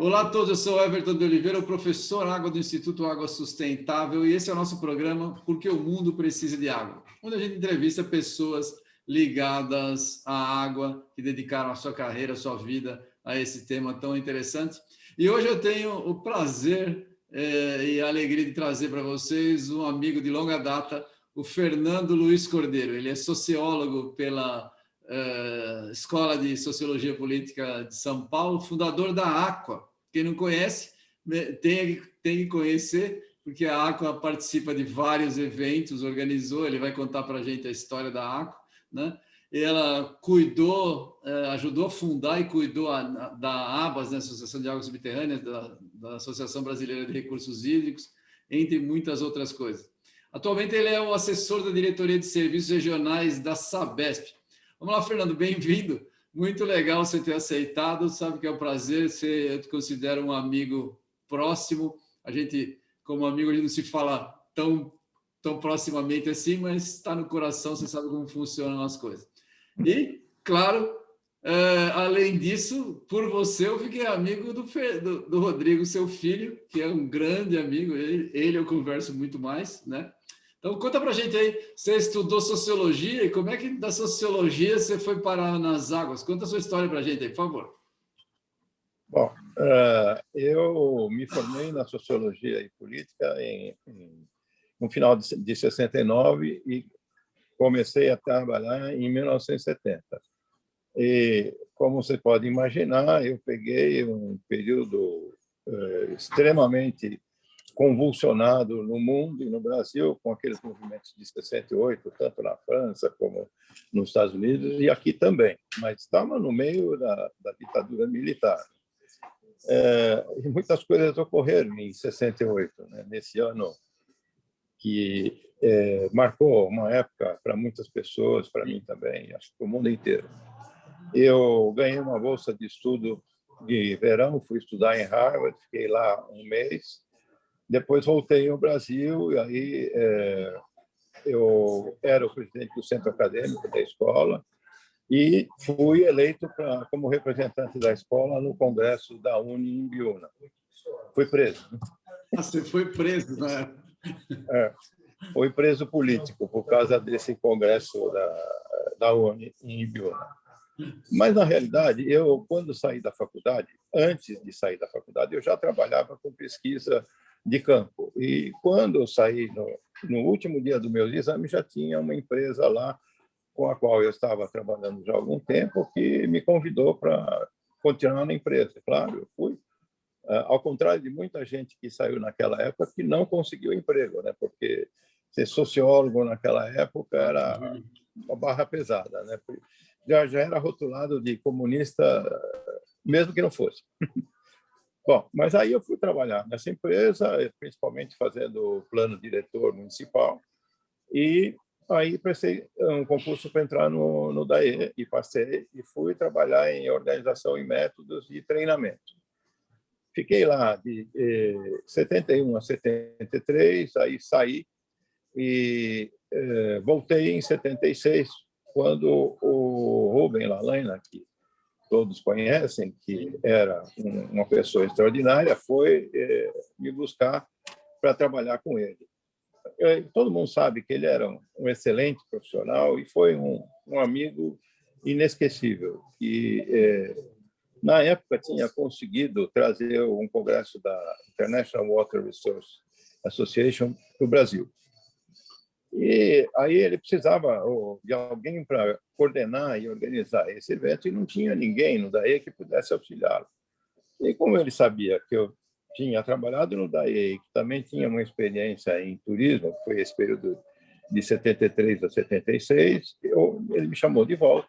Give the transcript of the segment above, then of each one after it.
Olá a todos, eu sou Everton de Oliveira, o professor Água do Instituto Água Sustentável, e esse é o nosso programa Porque o Mundo Precisa de Água, onde a gente entrevista pessoas ligadas à água, que dedicaram a sua carreira, a sua vida a esse tema tão interessante. E hoje eu tenho o prazer e a alegria de trazer para vocês um amigo de longa data, o Fernando Luiz Cordeiro. Ele é sociólogo pela Escola de Sociologia Política de São Paulo, fundador da Aqua. Quem não conhece, tem que conhecer, porque a Aqua participa de vários eventos, organizou, ele vai contar para a gente a história da Aqua, né? Ela cuidou, ajudou a fundar e cuidou da ABAS, né, Associação de Águas Subterrâneas, da Associação Brasileira de Recursos Hídricos, entre muitas outras coisas. Atualmente ele é o assessor da Diretoria de Serviços Regionais da Sabesp. Vamos lá, Fernando, bem-vindo. Muito legal você ter aceitado, sabe que é um prazer, eu te considero um amigo próximo. A gente, como amigo, a gente não se fala tão proximamente assim, mas está no coração, você sabe como funcionam as coisas. E, claro, além disso, por você, eu fiquei amigo do Rodrigo, seu filho, que é um grande amigo, ele eu converso muito mais, né? Então, conta para a gente aí, você estudou sociologia e como é que da sociologia você foi parar nas águas? Conta a sua história para a gente aí, por favor. Bom, eu me formei na Sociologia e Política no final de 69 e comecei a trabalhar em 1970. E, como você pode imaginar, eu peguei um período extremamente convulsionado no mundo e no Brasil, com aqueles movimentos de 68, tanto na França como nos Estados Unidos, e aqui também, mas estava no meio da ditadura militar. E muitas coisas ocorreram em 68, né, nesse ano que marcou uma época para muitas pessoas, para mim também, acho que para o mundo inteiro. Eu ganhei uma bolsa de estudo de verão, fui estudar em Harvard, fiquei lá um mês. Depois voltei ao Brasil e aí eu era o presidente do centro acadêmico da escola e fui eleito como representante da escola no congresso da Uni em Biúna. Fui preso. Você foi preso, né? Fui preso político por causa desse congresso da Uni em Biúna. Mas, na realidade, eu, quando saí da faculdade, antes de sair da faculdade, eu já trabalhava com pesquisa de campo. E quando eu saí, no último dia do meu exame, já tinha uma empresa lá com a qual eu estava trabalhando já há algum tempo que me convidou para continuar na empresa. Claro, eu fui. Ao contrário de muita gente que saiu naquela época que não conseguiu emprego, né? Porque ser sociólogo naquela época era uma barra pesada, né? Já era rotulado de comunista, mesmo que não fosse. Bom, mas aí eu fui trabalhar nessa empresa, principalmente fazendo plano diretor municipal, e aí prestei um concurso para entrar no DAE, e passei, e fui trabalhar em organização e métodos de treinamento. Fiquei lá de 71 a 73, aí saí e voltei em 76, quando o Rubem Lalaina, que todos conhecem, que era uma pessoa extraordinária, foi me buscar para trabalhar com ele. Todo mundo sabe que ele era um excelente profissional e foi um amigo inesquecível, que na época tinha conseguido trazer um congresso da International Water Resource Association para o Brasil. E aí ele precisava de alguém para coordenar e organizar esse evento e não tinha ninguém no DAE que pudesse auxiliá-lo. E como ele sabia que eu tinha trabalhado no DAE e que também tinha uma experiência em turismo, que foi esse período de 73 a 76, ele me chamou de volta.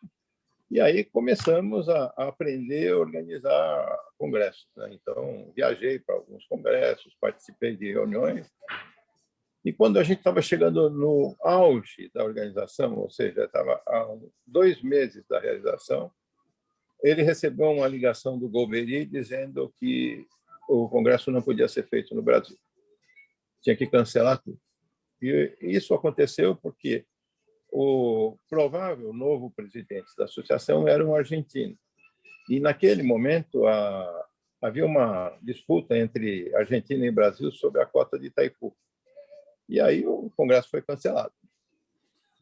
E aí começamos a aprender a organizar congressos, né? Então, viajei para alguns congressos, participei de reuniões. E quando a gente estava chegando no auge da organização, ou seja, estava há 2 meses da realização, ele recebeu uma ligação do Golbery dizendo que o congresso não podia ser feito no Brasil. Tinha que cancelar tudo. E isso aconteceu porque o provável novo presidente da associação era um argentino. E, naquele momento, havia uma disputa entre Argentina e Brasil sobre a cota de Itaipu. E aí o congresso foi cancelado.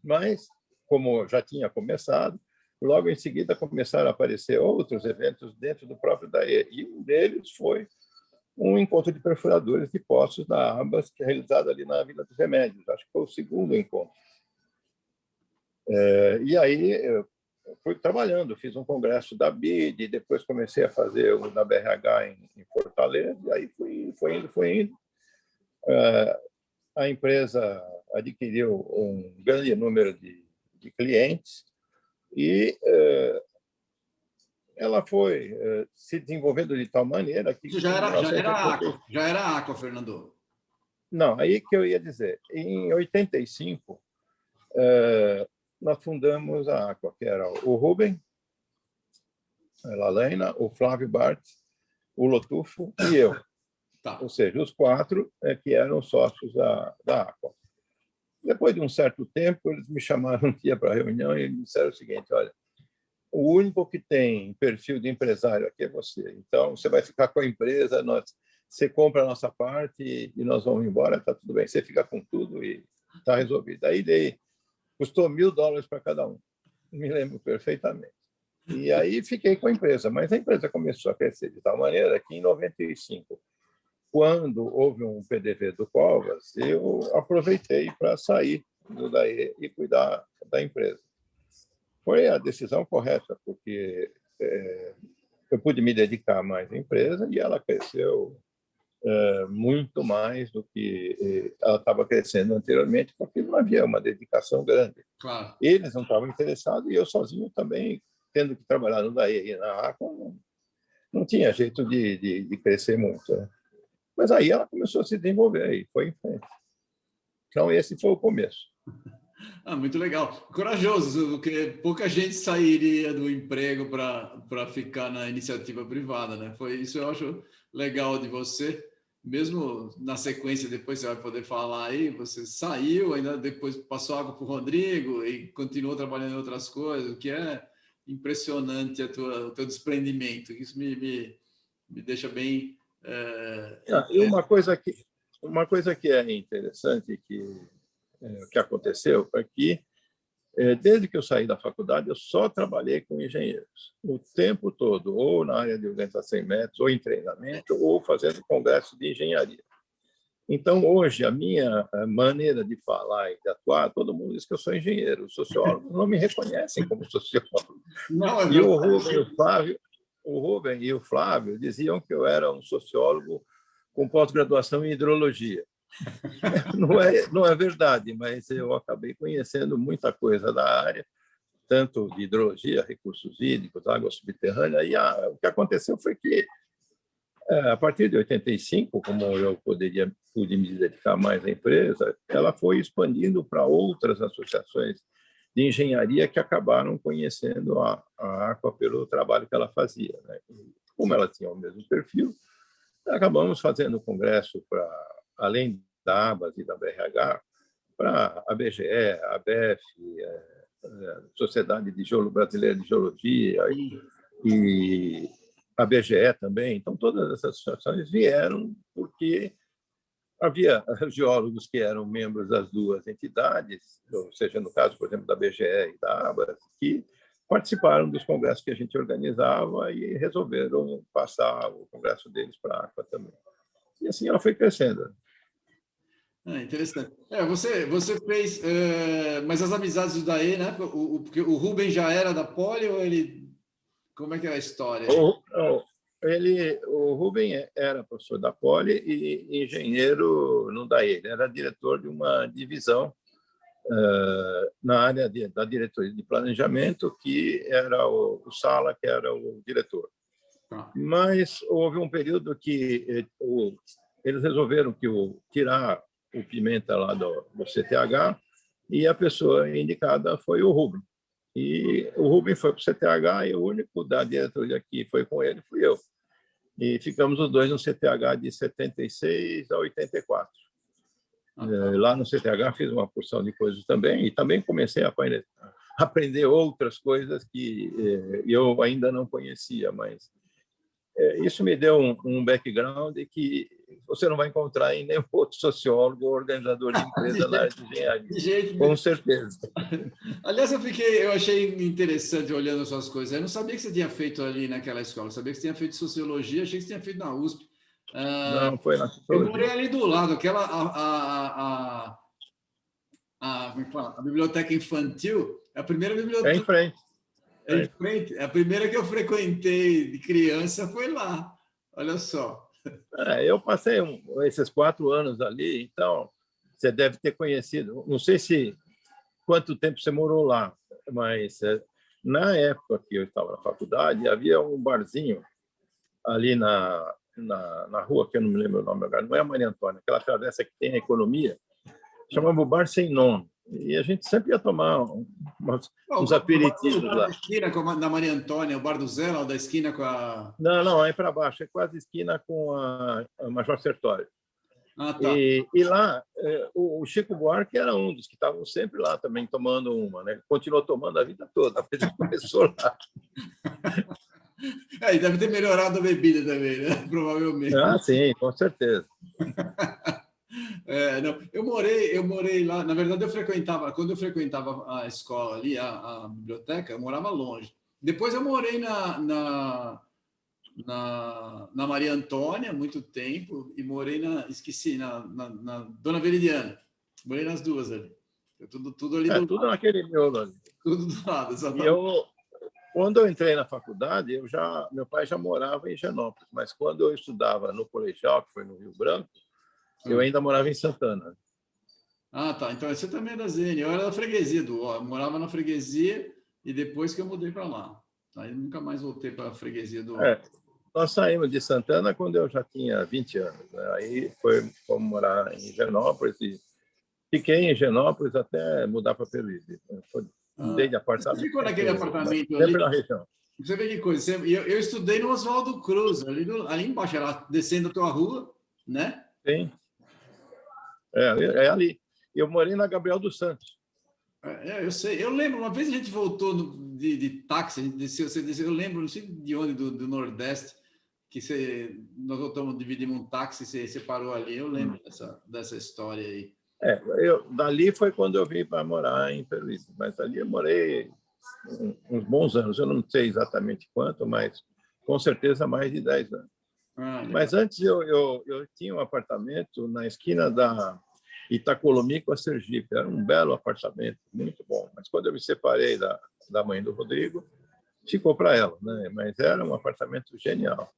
Mas, como já tinha começado, logo em seguida começaram a aparecer outros eventos dentro do próprio DAE. E um deles foi um encontro de perfuradores de poços da ABAS, que é realizado ali na Vila dos Remédios. Acho que foi o segundo encontro. E aí eu fui trabalhando, fiz um congresso da BID, depois comecei a fazer o da BRH em Fortaleza, e aí foi indo. A empresa adquiriu um grande número de clientes e ela foi se desenvolvendo de tal maneira que... Isso já era Aqua, Fernando. Não, aí que eu ia dizer. Em 85, nós fundamos a Aqua, que era o Rubem, a Lalaina, o Flávio Bart, o Lotufo e eu. Tá. Ou seja, os 4 que eram sócios da Aqua. Depois de um certo tempo, eles me chamaram um dia para a reunião e me disseram o seguinte: olha, o único que tem perfil de empresário aqui é você. Então, você vai ficar com a empresa, você compra a nossa parte e nós vamos embora, está tudo bem. Você fica com tudo e está resolvido. Aí custou $1.000 para cada um. Me lembro perfeitamente. E aí fiquei com a empresa. Mas a empresa começou a crescer de tal maneira que, em 95, quando houve um PDV do Covas, eu aproveitei para sair do DAE e cuidar da empresa. Foi a decisão correta, porque eu pude me dedicar mais à empresa e ela cresceu muito mais do que ela estava crescendo anteriormente, porque não havia uma dedicação grande. Claro. Eles não estavam interessados e eu sozinho também, tendo que trabalhar no DAE e na Aqua, não tinha jeito de crescer muito, né? Mas aí ela começou a se desenvolver e foi em frente. Então, esse foi o começo. Muito legal. Corajoso, porque pouca gente sairia do emprego para ficar na iniciativa privada, né? Isso eu acho legal de você. Mesmo na sequência, depois você vai poder falar aí, você saiu, ainda depois passou água para o Rodrigo e continuou trabalhando em outras coisas, o que é impressionante o teu desprendimento. Isso me deixa bem... E uma coisa que é interessante que aconteceu é que, desde que eu saí da faculdade, eu só trabalhei com engenheiros o tempo todo, ou na área de orientação em métodos, ou em treinamento, ou fazendo congresso de engenharia. Então, hoje, a minha maneira de falar e de atuar, todo mundo diz que eu sou engenheiro. Os sociólogos não me reconhecem como sociólogo. Não, e o Rubem e o Flávio diziam que eu era um sociólogo com pós-graduação em hidrologia. Não é verdade, mas eu acabei conhecendo muita coisa da área, tanto de hidrologia, recursos hídricos, água subterrânea. E o que aconteceu foi que, a partir de 85, como eu pude me dedicar mais à empresa, ela foi expandindo para outras associações de engenharia que acabaram conhecendo a Aqua pelo trabalho que ela fazia, né? Como ela tinha o mesmo perfil, acabamos fazendo congresso para, além da ABAS e da BRH, para a BGE, a ABEF, a Sociedade Brasileira de Geologia e a BGE também. Então, todas essas associações vieram porque havia geólogos que eram membros das duas entidades, ou seja, no caso, por exemplo, da BGE e da ABAS, que participaram dos congressos que a gente organizava e resolveram passar o congresso deles para a Aqua também. E assim ela foi crescendo. Interessante. Você fez, mas as amizades do DAE, né? Porque o Rubem já era da Poli ou ele... Como é que era a história? O Rubem era professor da Poli e engenheiro no DAE. Ele era diretor de uma divisão na área da diretoria de planejamento, que era o Sala, que era o diretor. Mas houve um período que eles resolveram tirar o Pimenta lá do CTH e a pessoa indicada foi o Rubem. E o Rubem foi para o CTH e o único da diretoria que foi com ele fui eu. E ficamos os dois no CTH de 76 a 84. Lá no CTH fiz uma porção de coisas também, e também comecei a aprender outras coisas que eu ainda não conhecia, mas isso me deu um background que você não vai encontrar em nenhum outro sociólogo ou organizador de empresa na área de engenharia, com certeza. Aliás, eu achei interessante olhando as suas coisas. Eu não sabia que você tinha feito ali naquela escola, eu sabia que você tinha feito sociologia, achei que você tinha feito na USP. Não, foi na Eu sociologia. morei ali do lado, aquela como é que fala? A biblioteca infantil, é a primeira É biblioteca. em frente. É em frente. A primeira que eu frequentei de criança foi lá. Olha só. Eu passei esses 4 anos ali, então você deve ter conhecido. Não sei se quanto tempo você morou lá, mas na época que eu estava na faculdade, havia um barzinho ali na rua, que eu não me lembro o nome agora, não é a Maria Antônia, aquela travessa que tem a economia, chamava o Bar Sem Nome. E a gente sempre ia tomar uns aperitivos o bar lá. da esquina da Maria Antônia, o bar do Zé, lá da esquina com a... Não, é para baixo, é quase esquina com a Major Sertório. Ah, tá. E lá, o Chico Buarque era um dos que estavam sempre lá também tomando uma, né? Continuou tomando a vida toda, ele começou lá. E deve ter melhorado a bebida também, né? Provavelmente. Ah, sim, com certeza. Não, eu morei lá. Na verdade, quando eu frequentava a escola ali, a biblioteca, eu morava longe. Depois eu morei na Maria Antônia muito tempo e morei na Dona Veridiana. Morei nas duas ali. Tudo ali do Tudo lado. naquele miolo ali. Tudo do lado, E exatamente. quando eu entrei na faculdade, meu pai já morava em Higienópolis, mas quando eu estudava no colegial, que foi no Rio Branco, eu ainda morava em Santana. Ah, tá. Então você também é da Zene. Eu era da freguesia eu morava na freguesia e depois que eu mudei para lá. Aí nunca mais voltei para a freguesia do. Nós saímos de Santana quando eu já tinha 20 anos. Né? Aí fomos morar em Higienópolis e fiquei em Higienópolis até mudar para Peruíbe. Mudei de Você apartamento, ficou naquele apartamento ali? sempre na região. Você vê que coisa. Eu estudei no Oswaldo Cruz, ali embaixo, era descendo a tua rua, né? Sim, é ali. Eu morei na Gabriel dos Santos. Eu sei. Eu lembro, uma vez a gente voltou de táxi, a gente desceu, você desceu, eu lembro, não sei de onde, do Nordeste, que nós voltamos, dividimos um táxi, você parou ali. Eu lembro dessa história aí. Dali foi quando eu vim para morar em Peruíbe, mas ali eu morei uns bons anos. Eu não sei exatamente quanto, mas com certeza mais de 10 anos. Mas antes eu tinha um apartamento na esquina da Itacolomi com a Sergipe. Era um belo apartamento, muito bom. Mas quando eu me separei da mãe do Rodrigo, ficou para ela, né? Mas era um apartamento genial.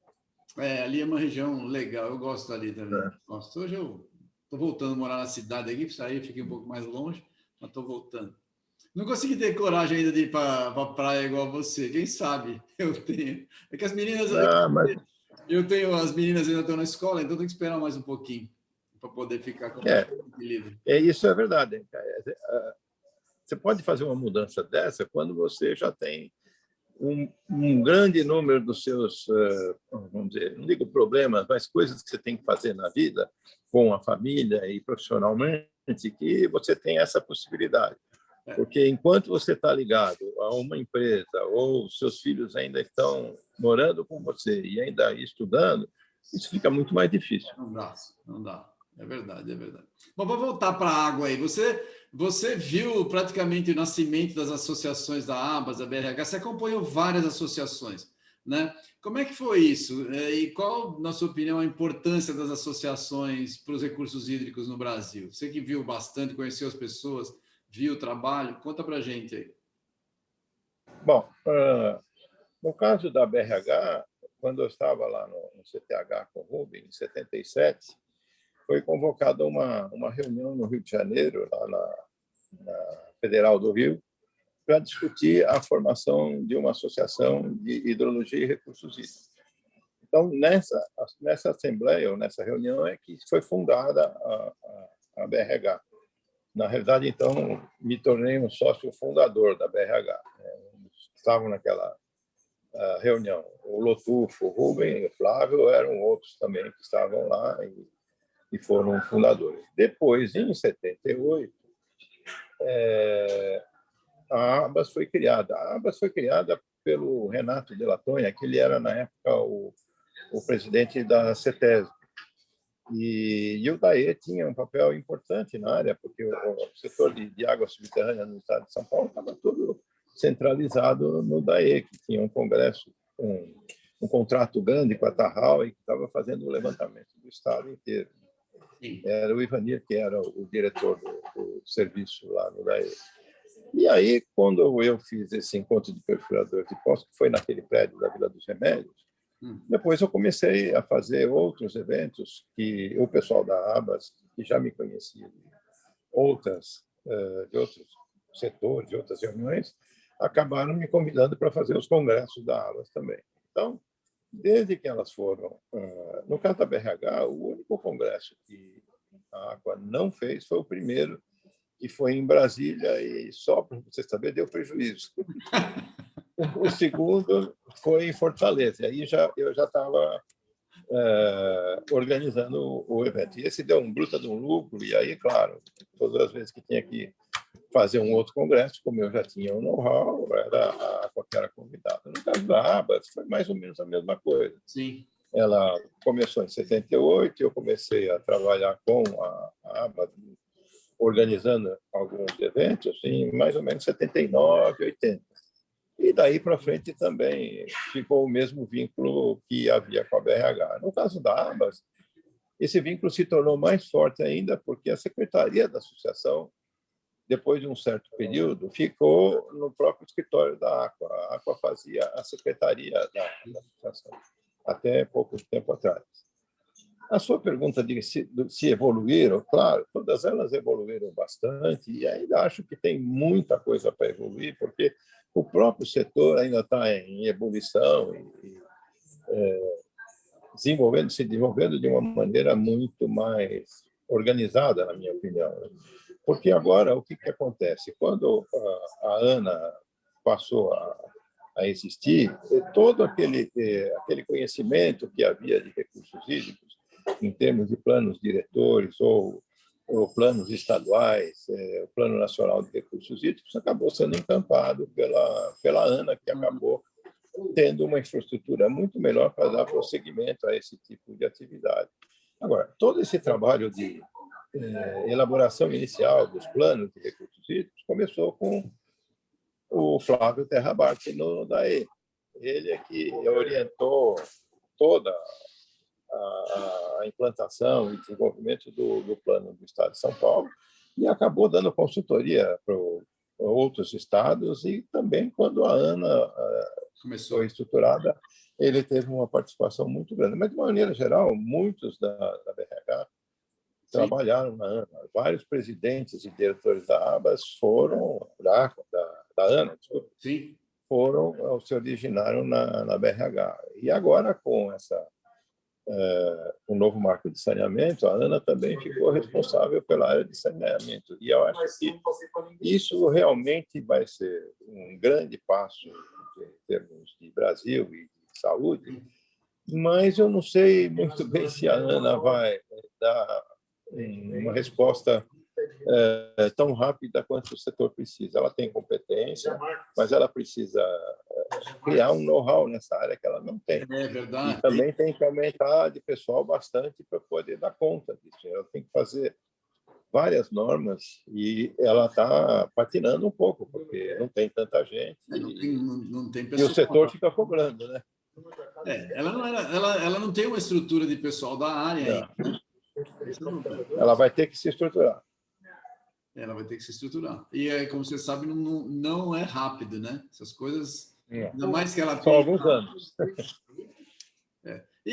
Ali é uma região legal, eu gosto dali também. Gosto. Hoje eu estou voltando a morar na cidade aqui, saí, fiquei um pouco mais longe, mas estou voltando. Não consegui ter coragem ainda de ir para a praia igual você, quem sabe eu tenho. É que as meninas. Eu tenho as meninas ainda estão na escola, então tenho que esperar mais um pouquinho para poder ficar com livre. Isso é verdade. Você pode fazer uma mudança dessa quando você já tem um grande número dos seus, vamos dizer, não digo problemas, mas coisas que você tem que fazer na vida, com a família e profissionalmente, que você tem essa possibilidade. Porque enquanto você está ligado a uma empresa ou seus filhos ainda estão morando com você e ainda estudando, isso fica muito mais difícil. Não dá. É verdade, é verdade. Bom, vou voltar para a água aí. Você viu praticamente o nascimento das associações da ABAS, da BRH, você acompanhou várias associações, né? Como é que foi isso? E qual, na sua opinião, a importância das associações para os recursos hídricos no Brasil? Você que viu bastante, conheceu as pessoas, viu o trabalho, conta para a gente aí. Bom, no caso da BRH, quando eu estava lá no CTH com o Rubem, em 77, foi convocada uma reunião no Rio de Janeiro, lá na Federal do Rio, para discutir a formação de uma associação de hidrologia e recursos hídricos. Então, nessa assembleia, ou nessa reunião, é que foi fundada a BRH. Na realidade, então, me tornei um sócio fundador da BRH. Estavam naquela reunião. O Lotufo, o Rubem e o Flávio eram outros também que estavam lá. e foram fundadores. Depois, em 78, a ABAS foi criada. A ABAS foi criada pelo Renato de la Tonha, que ele era, na época, o presidente da CETESB. E o DAE tinha um papel importante na área, porque o setor de água subterrânea no estado de São Paulo estava todo centralizado no DAE, que tinha um congresso, um contrato grande com a Tarral e que estava fazendo o levantamento do estado inteiro. Sim. Era o Ivanir, que era o diretor do serviço lá no DAE. E aí, quando eu fiz esse encontro de perfuradores de poços, que foi naquele prédio da Vila dos Remédios, depois eu comecei a fazer outros eventos que o pessoal da ABAS, que já me conhecia de outros setores, de outras reuniões, acabaram me convidando para fazer os congressos da ABAS também. Então, desde que elas foram... no caso da BRH, o único congresso que a Aqua não fez foi o primeiro, que foi em Brasília, e só para você saber, deu prejuízo. O segundo foi em Fortaleza. Aí eu já estava organizando o evento. E esse deu um bruta de um lucro. E aí, claro, todas as vezes que tinha que fazer um outro congresso, como eu já tinha um know-how, era a Aqua que era convidada. No caso da ABAS, foi mais ou menos a mesma coisa. Sim. Ela começou em 78, eu comecei a trabalhar com a ABAS, organizando alguns eventos em mais ou menos 79, 80. E daí para frente também ficou o mesmo vínculo que havia com a BRH. No caso da ABAS, esse vínculo se tornou mais forte ainda porque a secretaria da associação, depois de um certo período, ficou no próprio escritório da Aqua. A Aqua fazia a secretaria da associação até pouco tempo atrás. A sua pergunta de se evoluíram, claro, todas elas evoluíram bastante e ainda acho que tem muita coisa para evoluir, porque o próprio setor ainda está em ebulição e se desenvolvendo de uma maneira muito mais organizada, na minha opinião. Porque agora, o que acontece? Quando a ANA passou a existir, todo aquele conhecimento que havia de recursos hídricos, em termos de planos diretores ou planos estaduais, o Plano Nacional de Recursos Hídricos, acabou sendo encampado pela ANA, que acabou tendo uma infraestrutura muito melhor para dar prosseguimento a esse tipo de atividade. Agora, todo esse trabalho de elaboração inicial dos planos de recursos hídricos começou com o Flávio Terrabart no DAE. Ele é que orientou toda a implantação e desenvolvimento do plano do Estado de São Paulo e acabou dando consultoria para outros estados e também quando a ANA foi estruturada, ele teve uma participação muito grande. Mas, de maneira geral, muitos da BRH trabalharam na ANA. Vários presidentes e diretores da ABAS foram, da ANA, desculpa, sim, se originaram na BRH. E agora, com o novo marco de saneamento, a ANA também ficou responsável pela área de saneamento. E eu acho que isso realmente vai ser um grande passo em termos de Brasil e de saúde, mas eu não sei muito bem se a ANA vai dar uma resposta tão rápida quanto o setor precisa. Ela tem competência, mas ela precisa criar um know-how nessa área que ela não tem. É verdade. E também tem que aumentar de pessoal bastante para poder dar conta disso. Ela tem que fazer várias normas e ela está patinando um pouco, porque não tem tanta gente não tem e o setor fica cobrando, né? Ela não tem uma estrutura de pessoal da área ainda, né? Ela vai ter que se estruturar. Ela vai ter que se estruturar. E, como você sabe, não é rápido, né? Essas coisas, ainda mais que ela tem... São alguns anos.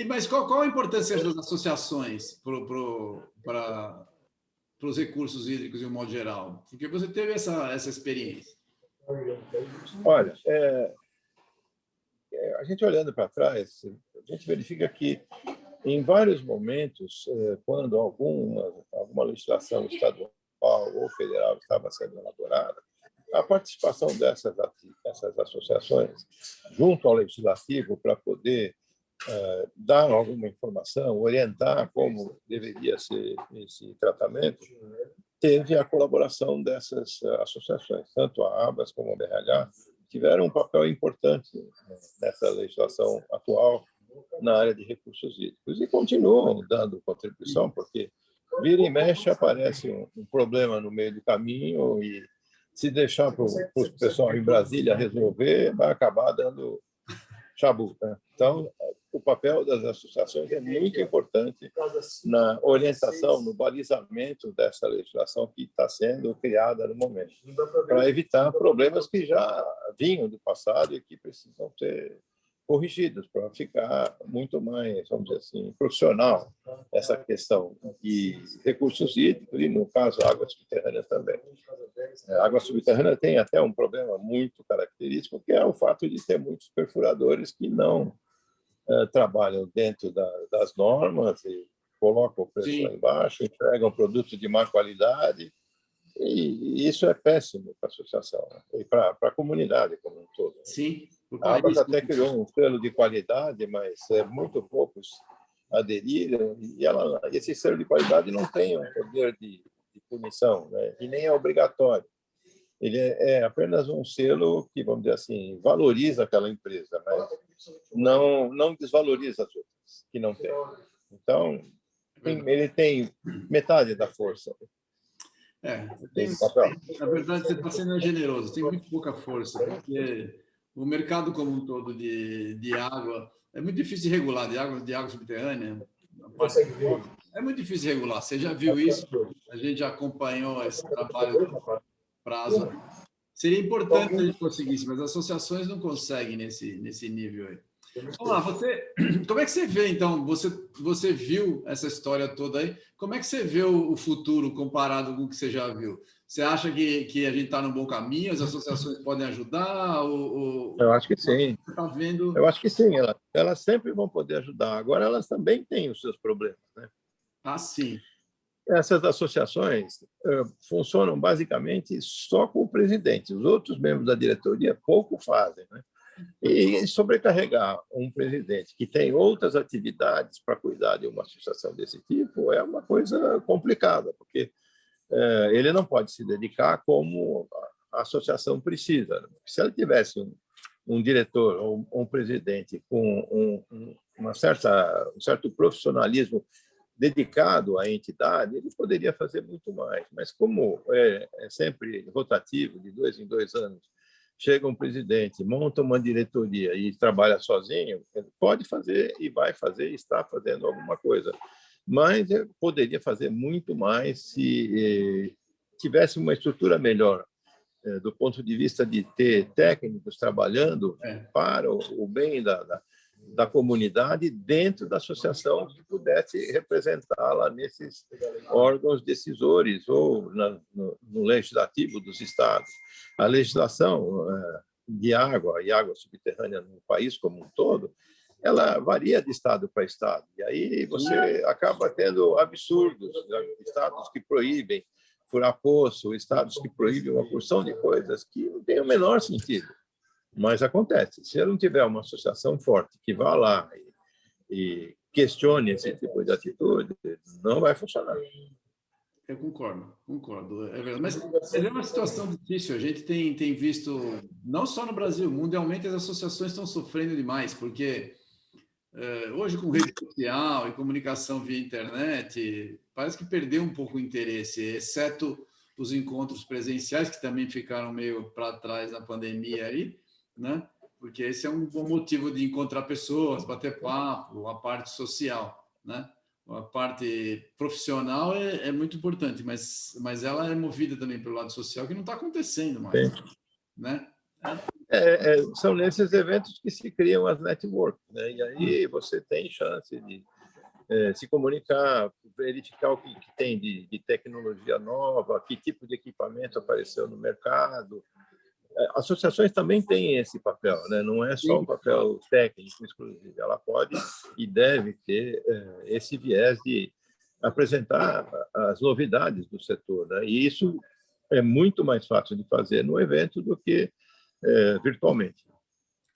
Mas qual a importância das associações para os recursos hídricos de um modo geral? Porque você teve essa experiência. Olha, a gente olhando para trás, a gente verifica que em vários momentos, quando alguma legislação estadual ou federal estava sendo elaborada, a participação dessas associações junto ao legislativo para poder dar alguma informação, orientar como deveria ser esse tratamento, teve a colaboração dessas associações, tanto a ABAS como a BRH, tiveram um papel importante nessa legislação atual na área de recursos hídricos e continuam dando contribuição, porque vira e mexe aparece um problema no meio do caminho e se deixar para o pessoal em Brasília resolver, vai acabar dando chabu, né? Então, o papel das associações é muito importante na orientação, no balizamento dessa legislação que está sendo criada no momento, para evitar problemas que já vinham do passado e que precisam ser corrigidos para ficar muito mais, vamos dizer assim, profissional essa questão de recursos hídricos e, no caso, águas subterrâneas também. A água subterrânea tem até um problema muito característico, que é o fato de ter muitos perfuradores que não trabalham dentro das normas e colocam o preço lá embaixo, entregam produtos de má qualidade, e isso é péssimo para a associação, né? E para a comunidade como um todo. Sim. A ABAS até criou um selo de qualidade, mas muito poucos aderiram, e esse selo de qualidade não tem um poder de punição, né? E nem é obrigatório. Ele é apenas um selo que, vamos dizer assim, valoriza aquela empresa, mas não desvaloriza as outras que não têm. Então, ele tem metade da força. Na verdade, você está sendo generoso, tem muito pouca força, porque o mercado como um todo de água é muito difícil de regular, de água subterrânea. É muito difícil de regular. Você já viu isso? A gente já acompanhou esse trabalho de prazo. Seria importante que a gente conseguisse, mas as associações não conseguem nesse nível aí. Vamos lá, como é que você vê, então, você viu essa história toda aí, como é que você vê o futuro comparado com o que você já viu? Você acha que a gente está no bom caminho, as associações podem ajudar? Eu acho que sim. Tá vendo? Eu acho que sim, elas sempre vão poder ajudar. Agora, elas também têm os seus problemas, né? Ah, sim. Essas associações funcionam basicamente só com o presidente. Os outros membros da diretoria pouco fazem, né? E sobrecarregar um presidente que tem outras atividades para cuidar de uma associação desse tipo é uma coisa complicada, porque ele não pode se dedicar como a associação precisa. Se ele tivesse um diretor ou um presidente com um certo profissionalismo dedicado à entidade, ele poderia fazer muito mais. Mas como é sempre rotativo, de 2 em 2 anos, chega um presidente, monta uma diretoria e trabalha sozinho, ele pode fazer e vai fazer e está fazendo alguma coisa. Mas poderia fazer muito mais se tivesse uma estrutura melhor, do ponto de vista de ter técnicos trabalhando para o bem da comunidade dentro da associação que pudesse representá-la nesses órgãos decisores ou no legislativo dos estados. A legislação de água e água subterrânea no país como um todo, ela varia de estado para estado. E aí você acaba tendo absurdos, estados que proíbem furar poço, estados que proíbem uma porção de coisas que não tem o menor sentido. Mas acontece. Se eu não tiver uma associação forte que vá lá e questione esse tipo de atitude, não vai funcionar. Eu concordo. É verdade. Mas é uma situação difícil. A gente tem visto, não só no Brasil, mundialmente as associações estão sofrendo demais, porque hoje com rede social e comunicação via internet, parece que perdeu um pouco o interesse, exceto os encontros presenciais, que também ficaram meio para trás na pandemia aí, né? Porque esse é um bom motivo de encontrar pessoas, bater papo, a parte social, né? A parte profissional é muito importante, mas ela é movida também pelo lado social, que não está acontecendo mais, né? São nesses eventos que se criam as networks, né? E aí você tem chance de se comunicar, verificar o que tem de tecnologia nova, que tipo de equipamento apareceu no mercado. Associações também têm esse papel, né? Não é só um papel técnico exclusivo, ela pode e deve ter esse viés de apresentar as novidades do setor, né? E isso é muito mais fácil de fazer no evento do que virtualmente.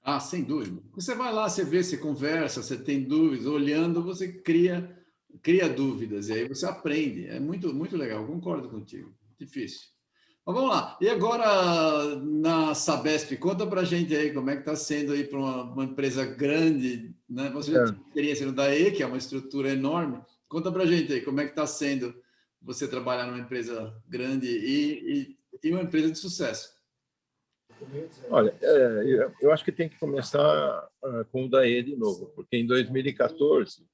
Ah, sem dúvida. Você vai lá, você vê, você conversa, você tem dúvidas, olhando, você cria dúvidas, e aí você aprende. É muito, muito legal, concordo contigo. Difícil. Mas vamos lá. E agora, na Sabesp, conta para a gente aí como é que está sendo aí para uma empresa grande, né? Você já É. tem experiência no DAE, que é uma estrutura enorme. Conta para a gente aí como é que está sendo você trabalhar numa empresa grande e uma empresa de sucesso. Olha, eu acho que tem que começar com o DAE de novo, porque em 2014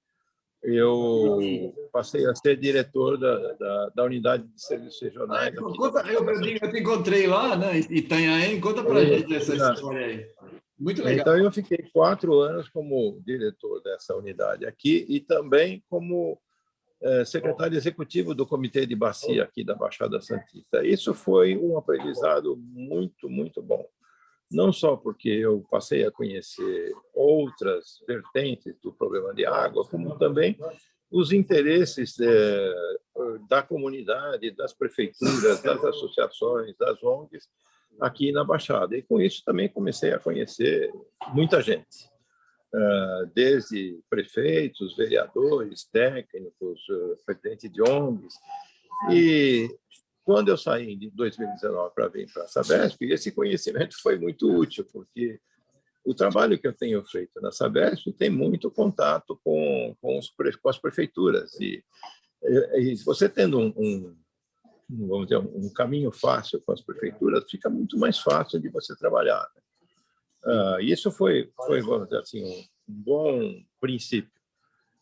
eu passei a ser diretor da unidade de serviços regionais aqui da Conta, Baixada eu Santista. te encontrei lá, né, em Itanhaém. Conta para a gente essa história aí. Muito Então, legal. eu fiquei 4 anos como diretor dessa unidade aqui e também como secretário executivo do Comitê de Bacia aqui da Baixada Santista. Isso foi um aprendizado muito, muito bom. Não só porque eu passei a conhecer outras vertentes do problema de água, como também os interesses da comunidade, das prefeituras, das associações, das ONGs aqui na Baixada. E com isso também comecei a conhecer muita gente, desde prefeitos, vereadores, técnicos, presidente de ONGs. E quando eu saí em 2019 para vir para a Sabesp, esse conhecimento foi muito útil, porque o trabalho que eu tenho feito na Sabesp tem muito contato com as prefeituras. E você tendo vamos dizer, um caminho fácil com as prefeituras, fica muito mais fácil de você trabalhar. Isso foi, vamos dizer assim, um bom princípio.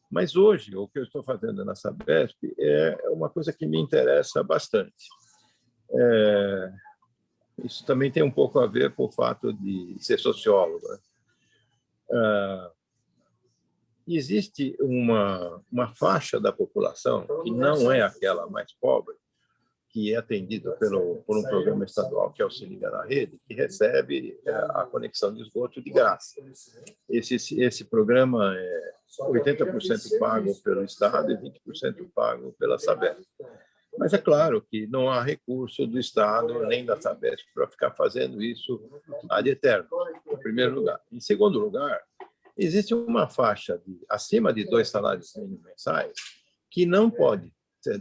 Mas hoje, o que eu estou fazendo na Sabesp é uma coisa que me interessa bastante. Isso também tem um pouco a ver com o fato de ser sociólogo, né? Existe uma faixa da população que não é aquela mais pobre, que é atendida por um programa estadual, que é o Se Liga na Rede, que recebe a conexão de esgoto de graça. Esse programa é 80% pago pelo Estado e 20% pago pela Sabesp. Mas é claro que não há recurso do Estado nem da Sabesp para ficar fazendo isso ad eterno, em primeiro lugar. Em segundo lugar, existe uma faixa acima de 2 salários mínimos mensais que não pode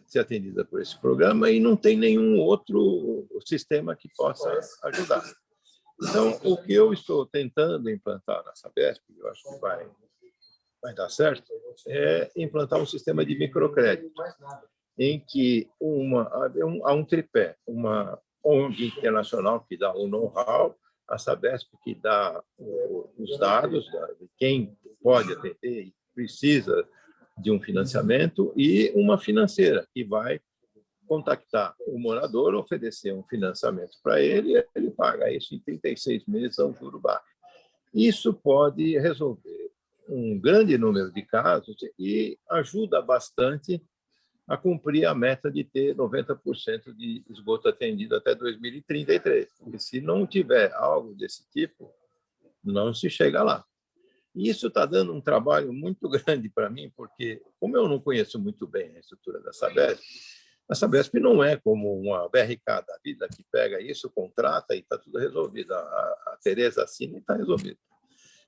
ser atendida por esse programa e não tem nenhum outro sistema que possa ajudar. Então, o que eu estou tentando implantar na Sabesp, eu acho que vai dar certo, é implantar um sistema de microcrédito, em que há um tripé, uma ONG internacional que dá o know-how, a Sabesp que dá os dados de quem pode atender e precisa de um financiamento, e uma financeira que vai contactar o morador, oferecer um financiamento para ele, e ele paga isso em 36 meses a um juro baixo. Isso pode resolver um grande número de casos e ajuda bastante a cumprir a meta de ter 90% de esgoto atendido até 2033. Porque se não tiver algo desse tipo, não se chega lá. E isso está dando um trabalho muito grande para mim, porque, como eu não conheço muito bem a estrutura da Sabesp, a Sabesp não é como uma BRK da vida que pega isso, contrata e está tudo resolvido. A Tereza assina e está resolvido.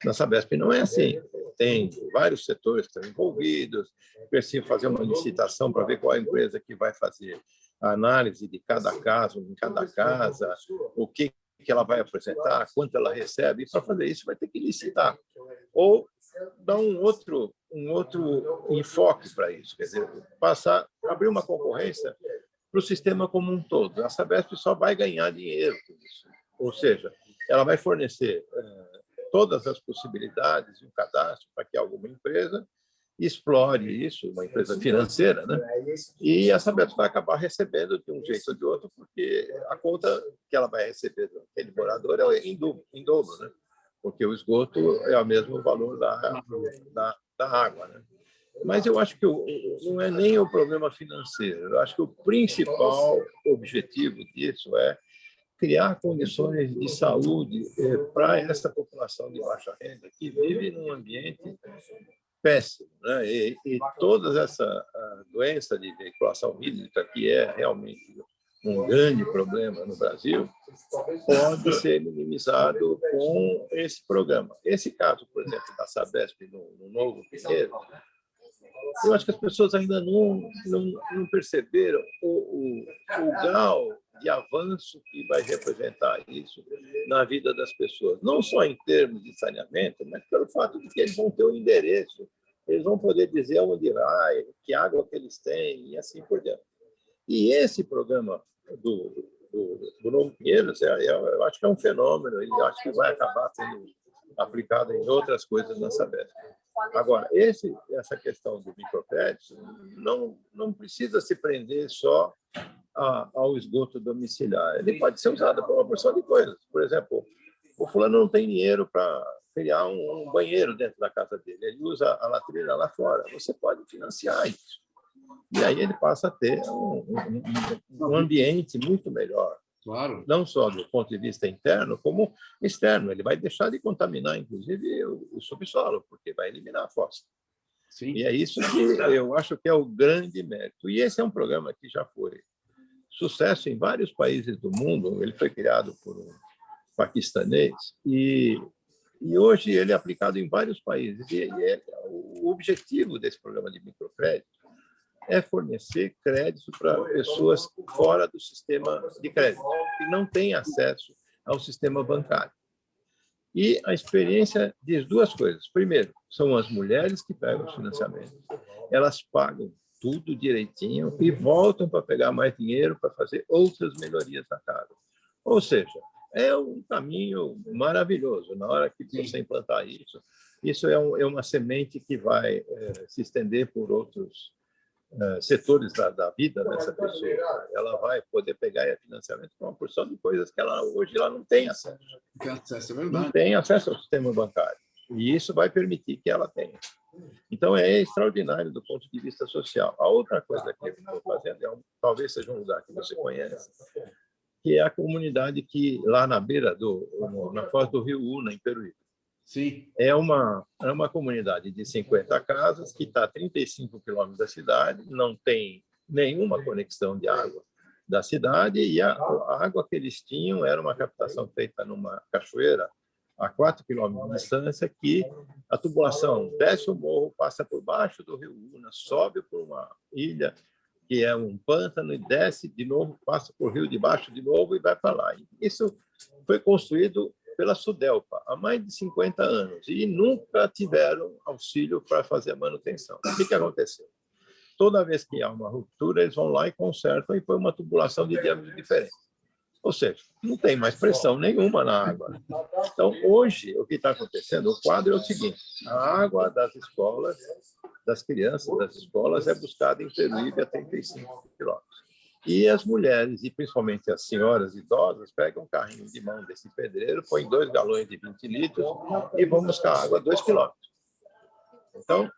Na Sabesp não é assim. Tem vários setores que estão envolvidos, precisa fazer uma licitação para ver qual é a empresa que vai fazer a análise de cada caso, em cada casa, o que ela vai apresentar, quanto ela recebe, e para fazer isso vai ter que licitar. Ou dar um outro enfoque para isso, quer dizer, abrir uma concorrência para o sistema como um todo. A Sabesp só vai ganhar dinheiro com isso. Ou seja, ela vai fornecer todas as possibilidades de um cadastro para que alguma empresa explore isso, uma empresa financeira, né? E a Sabesp vai acabar recebendo de um jeito ou de outro, porque a conta que ela vai receber daquele morador é em dobro, né? Porque o esgoto é o mesmo valor da água, né? Mas eu acho que não é nem o problema financeiro. Eu acho que o principal objetivo disso é criar condições de saúde para essa população de baixa renda que vive num ambiente péssimo, né? E toda essa doença de veiculação hídrica, que é realmente um grande problema no Brasil, pode ser minimizado com esse programa. Esse caso, por exemplo, da Sabesp no Novo Pinheiro, eu acho que as pessoas ainda não perceberam o grau de avanço que vai representar isso na vida das pessoas. Não só em termos de saneamento, mas pelo fato de que eles vão ter um endereço, eles vão poder dizer onde vai, que água que eles têm e assim por diante. E esse programa do Novo Pinheiros, eu acho que é um fenômeno, e acho que vai acabar sendo aplicado em outras coisas na Sabesp. Agora, essa questão do microcrédito não precisa se prender só ao esgoto domiciliar. Ele pode ser usado para uma porção de coisas. Por exemplo, o fulano não tem dinheiro para criar um banheiro dentro da casa dele. Ele usa a latrina lá fora. Você pode financiar isso. E aí ele passa a ter um ambiente muito melhor. Claro. Não só do ponto de vista interno, como externo. Ele vai deixar de contaminar, inclusive, o subsolo, porque vai eliminar a fossa. Sim. E é isso que eu acho que é o grande mérito. E esse é um programa que já foi sucesso em vários países do mundo. Ele foi criado por um paquistanês e hoje ele é aplicado em vários países. E o objetivo desse programa de microcrédito é fornecer crédito para pessoas fora do sistema de crédito, que não têm acesso ao sistema bancário. E a experiência diz duas coisas. Primeiro, são as mulheres que pegam os financiamentos. Elas pagam tudo direitinho e voltam para pegar mais dinheiro para fazer outras melhorias na casa. Ou seja, é um caminho maravilhoso. Na hora que você implantar isso, isso é uma semente que vai se estender por outros setores da vida dessa pessoa. Ela vai poder pegar financiamento para uma porção de coisas que hoje ela não tem acesso. É verdade. Não tem acesso ao sistema bancário. E isso vai permitir que ela tenha. Então, é extraordinário do ponto de vista social. A outra coisa que eu estou fazendo, talvez seja um lugar que você conhece, que é a comunidade que, lá na beira, na foz do rio Una, em Peruíbe. Sim. É uma comunidade de 50 casas que está a 35 quilômetros da cidade, não tem nenhuma conexão de água da cidade e a água que eles tinham era uma captação feita numa cachoeira a 4 quilômetros de distância, que a tubulação desce o morro, passa por baixo do rio Una, sobe por uma ilha que é um pântano e desce de novo, passa por rio de baixo de novo e vai para lá. Isso foi construído pela Sudelpa há mais de 50 anos e nunca tiveram auxílio para fazer a manutenção. O que aconteceu? Toda vez que há uma ruptura, eles vão lá e consertam e põem uma tubulação de diâmetro diferente. Ou seja, não tem mais pressão nenhuma na água. Então, hoje, o que está acontecendo, o quadro é o seguinte: a água das escolas, das crianças das escolas, é buscada em Peruíbe a 35 quilômetros. E as mulheres, e principalmente as senhoras idosas, pegam um carrinho de mão desse pedreiro, põem 2 galões de 20 litros e vão buscar água a 2 quilômetros. Então,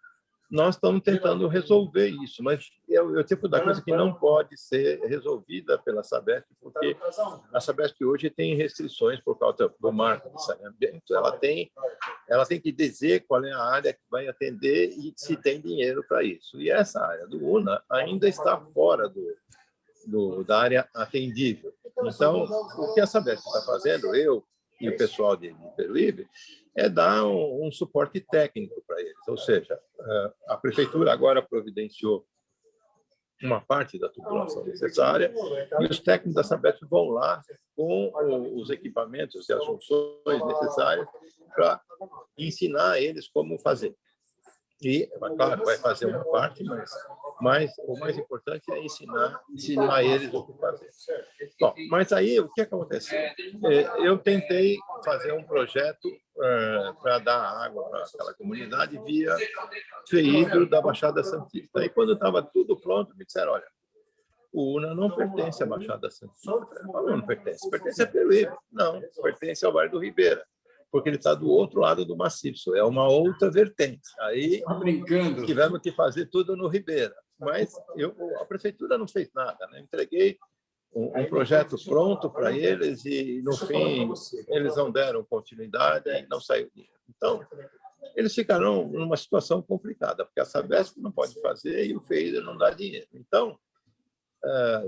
nós estamos tentando resolver isso, mas é o tipo da coisa que não pode ser resolvida pela Sabesp, porque a Sabesp hoje tem restrições por causa do marco de saneamento. Ela tem que dizer qual é a área que vai atender e se tem dinheiro para isso. E essa área do UNA ainda está fora da área atendível. Então, o que a Sabesp está fazendo, eu e o pessoal de Peruíbe, é dar um suporte técnico para eles. Ou seja, a prefeitura agora providenciou uma parte da tubulação necessária e os técnicos da Sabesp vão lá com os equipamentos e as funções necessárias para ensinar eles como fazer. E, claro, vai fazer uma parte, mas o mais importante é ensinar a eles o que fazer. Bom, mas aí o que aconteceu? Eu tentei fazer um projeto para dar água para aquela comunidade via FEHIDRO da Baixada Santista. E quando estava tudo pronto, me disseram: olha, o UNA não pertence à Baixada Santista. Não pertence. Pertence a Peruíbe. Não, pertence ao Vale do Ribeira, porque ele está do outro lado do maciço, é uma outra vertente. Aí tivemos que fazer tudo no Ribeira, mas a prefeitura não fez nada, né? Entreguei um projeto pronto para eles e, no fim, eles não deram continuidade e não saiu dinheiro. Então, eles ficaram numa situação complicada, porque a Sabesp não pode fazer e o FEHIDRO não dá dinheiro. Então,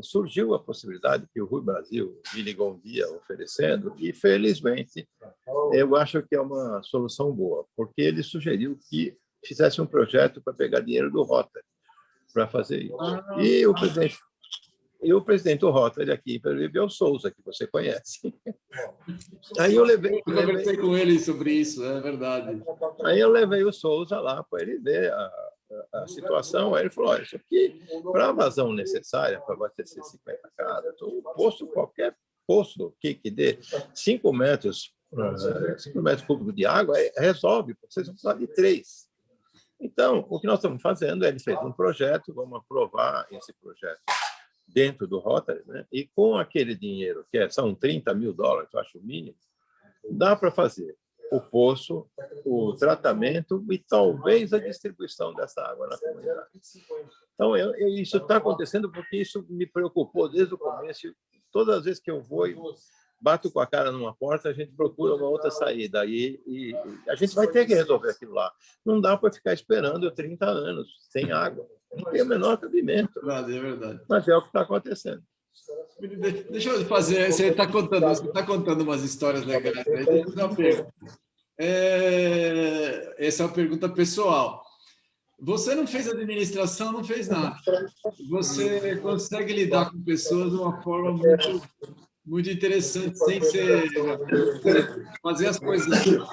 surgiu a possibilidade que o Rui Brasil me ligou um dia oferecendo, e felizmente eu acho que é uma solução boa, porque ele sugeriu que fizesse um projeto para pegar dinheiro do Rotary para fazer isso. E o presidente do Rotary aqui em Peruíbe é o Souza, que você conhece. Aí eu conversei com ele sobre isso, é verdade. Aí eu levei o Souza lá para ele ver a situação. Aí ele falou: olha, isso aqui, para a vazão necessária para abastecer 50 casas, qualquer poço que dê 5 metros cúbicos de água, resolve, vocês vão precisar de 3. Então, o que nós estamos fazendo ele fez um projeto, vamos aprovar esse projeto dentro do Rotary, né? E com aquele dinheiro, são $30 mil, eu acho o mínimo, dá para fazer o poço, o tratamento e talvez a distribuição dessa água na comunidade. Então, isso está acontecendo porque isso me preocupou desde o começo. Todas as vezes que eu vou e bato com a cara numa porta, a gente procura uma outra saída. E a gente vai ter que resolver aquilo lá. Não dá para ficar esperando 30 anos sem água. Não tem o menor cabimento. É verdade. Mas é o que está acontecendo. Deixa eu fazer. Você está contando umas histórias legais. Deixa eu fazer uma pergunta. Essa é uma pergunta pessoal. Você não fez administração, não fez nada. Você consegue lidar com pessoas de uma forma muito interessante, sem ser fazer as coisas,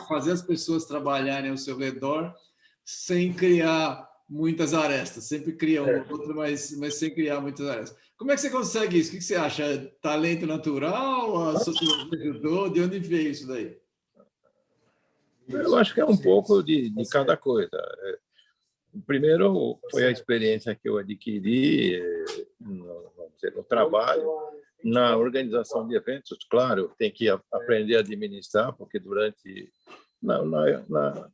fazer as pessoas trabalharem ao seu redor, sem criar muitas arestas. Sempre cria uma outra, mas sem criar muitas arestas. Como é que você consegue isso? O que você acha? Talento natural? A sociologia ajudou? De onde veio isso daí? Eu acho que é um pouco de cada coisa. Primeiro, foi a experiência que eu adquiri no trabalho, na organização de eventos. Claro, tem que aprender a administrar, porque durante,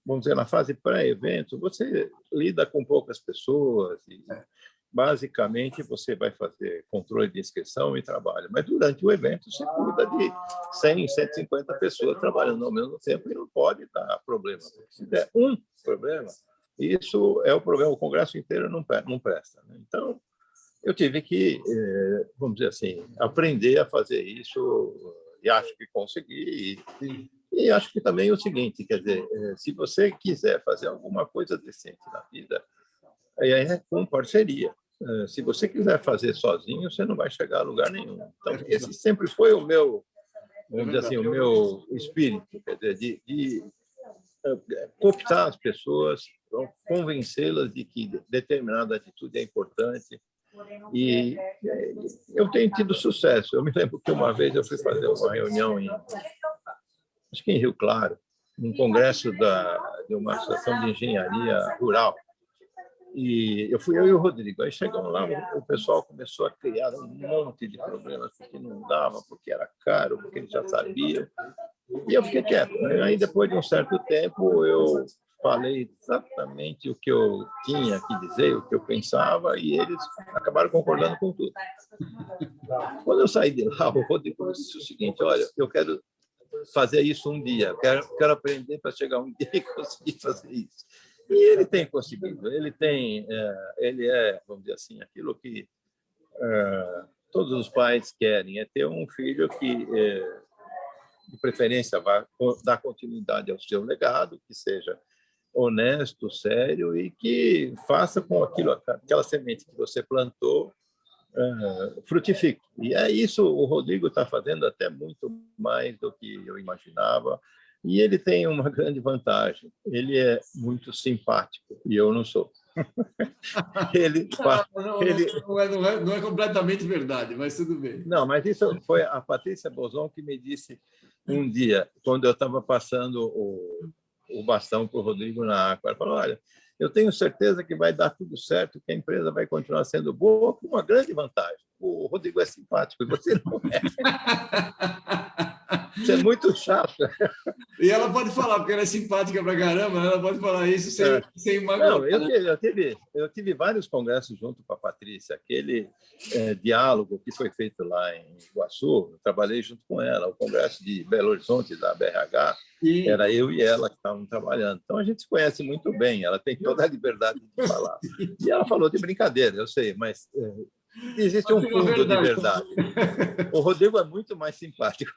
vamos dizer, na fase pré-evento, você lida com poucas pessoas e, basicamente, você vai fazer controle de inscrição e trabalho. Mas, durante o evento, você cuida de 100, 150 pessoas trabalhando ao mesmo tempo e não pode dar problema. Porque se der um problema, isso é o problema. O Congresso inteiro não presta, né? Então, eu tive que, vamos dizer assim, aprender a fazer isso, e acho que consegui. E acho que também é o seguinte, quer dizer, se você quiser fazer alguma coisa decente na vida, é com parceria. Se você quiser fazer sozinho, você não vai chegar a lugar nenhum. Então, esse sempre foi o meu, vamos dizer assim, o meu espírito, quer dizer, de cooptar as pessoas, convencê-las de que determinada atitude é importante. E eu tenho tido sucesso. Eu me lembro que uma vez eu fui fazer uma reunião acho que em Rio Claro, num congresso de uma associação de engenharia rural. E eu e o Rodrigo. Aí chegamos lá, o pessoal começou a criar um monte de problemas, porque não dava, porque era caro, porque eles já sabiam. E eu fiquei quieto. Aí, depois de um certo tempo, eu falei exatamente o que eu tinha que dizer, o que eu pensava, e eles acabaram concordando com tudo. Quando eu saí de lá, o Rodrigo disse o seguinte: olha, eu quero fazer isso um dia, eu quero aprender para chegar um dia e conseguir fazer isso. E ele tem conseguido. Ele é, vamos dizer assim, aquilo que todos os pais querem, é ter um filho que, de preferência, vai dar continuidade ao seu legado, que seja honesto, sério e que faça com aquela semente que você plantou frutifique. E é isso o Rodrigo está fazendo, até muito mais do que eu imaginava. E ele tem uma grande vantagem: ele é muito simpático e eu não sou. Não é completamente verdade, mas tudo bem. Não, mas isso foi a Patrícia Bozon que me disse um dia, quando eu estava passando o bastão para o Rodrigo na Aqua. Ela falou: olha, eu tenho certeza que vai dar tudo certo, que a empresa vai continuar sendo boa, com uma grande vantagem: o Rodrigo é simpático e você não é. Isso é muito chato. E ela pode falar, porque ela é simpática pra caramba, ela pode falar isso sem magoar. Não, eu tive vários congressos junto com a Patrícia. Aquele diálogo que foi feito lá em Iguaçu, eu trabalhei junto com ela. O congresso de Belo Horizonte, da BRH, era eu e ela que estavam trabalhando. Então, a gente se conhece muito bem, ela tem toda a liberdade de falar. E ela falou de brincadeira, eu sei, mas existe Mas um tem uma fundo de verdade. verdade. O Rodrigo é muito mais simpático.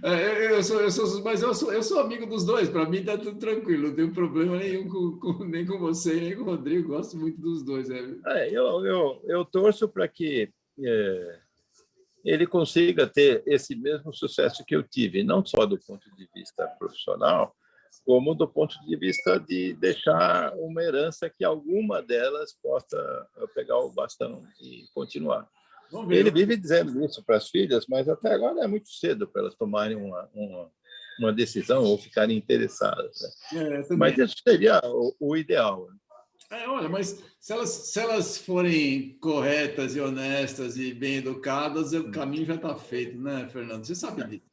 Eu sou amigo dos dois, para mim está tudo tranquilo, não tenho problema nenhum nem com você, nem com o Rodrigo, gosto muito dos dois. Eu torço para que ele consiga ter esse mesmo sucesso que eu tive, não só do ponto de vista profissional, como do ponto de vista de deixar uma herança que alguma delas possa pegar o bastão e continuar. Ele vive dizendo isso para as filhas, mas até agora é muito cedo para elas tomarem uma decisão ou ficarem interessadas. Né? Mas isso seria o ideal. Olha, mas se elas forem corretas e honestas e bem educadas, o caminho já está feito, né, Fernando? Você sabe disso,